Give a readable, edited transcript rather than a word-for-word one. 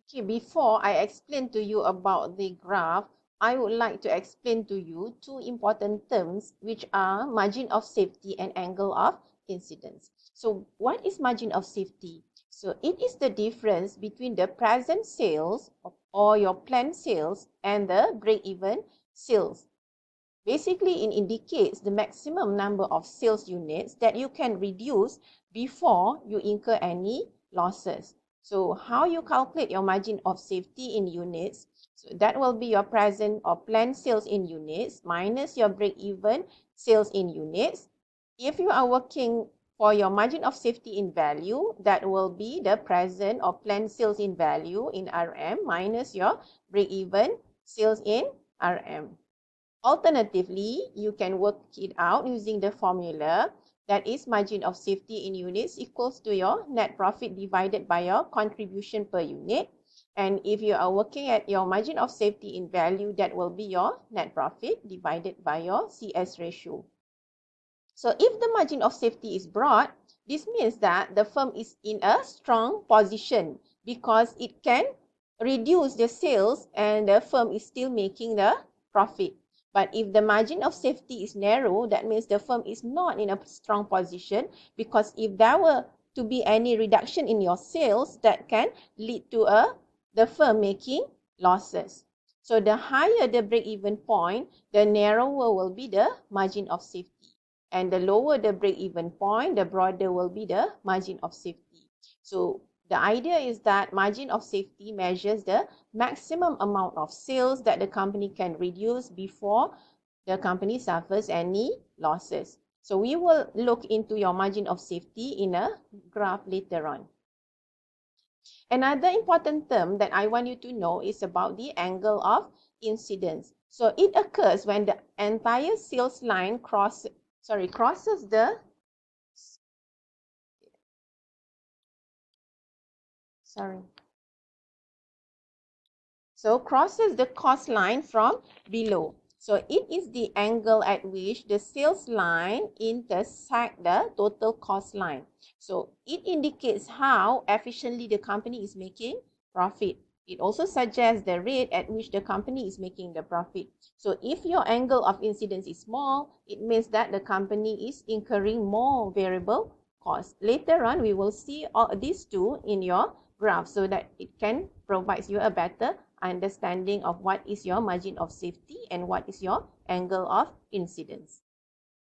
Okay, before I explain to you about the graph, I would like to explain to you two important terms, which are margin of safety and angle of incidence. So what is margin of safety? So it is the difference between the present sales or your planned sales and the break-even sales. Basically, it indicates the maximum number of sales units that you can reduce before you incur any losses. So how you calculate your margin of safety in units? So that will be your present or planned sales in units minus your break-even sales in units. If you are working for your margin of safety in value, that will be the present or planned sales in value in RM minus your break-even sales in RM. Alternatively, you can work it out using the formula that is margin of safety in units equals to your net profit divided by your contribution per unit. And if you are working at your margin of safety in value, that will be your net profit divided by your CS ratio. So if the margin of safety is broad, this means that the firm is in a strong position because it can reduce the sales and the firm is still making the profit. But if the margin of safety is narrow, that means the firm is not in a strong position, because if there were to be any reduction in your sales, that can lead to the firm making losses. So the higher the break-even point, the narrower will be the margin of safety. And the lower the break-even point, the broader will be the margin of safety. So the idea is that margin of safety measures the maximum amount of sales that the company can reduce before the company suffers any losses. So we will look into your margin of safety in a graph later on. Another important term that I want you to know is about the angle of incidence. So it occurs when the entire sales line crosses the crosses the cost line from below. So it is the angle at which the sales line intersects the total cost line. So it indicates how efficiently the company is making profit. It also suggests the rate at which the company is making the profit. So if your angle of incidence is small, it means that the company is incurring more variable costs. Later on, we will see all these two in your graph so that it can provide you a better understanding of what is your margin of safety and what is your angle of incidence.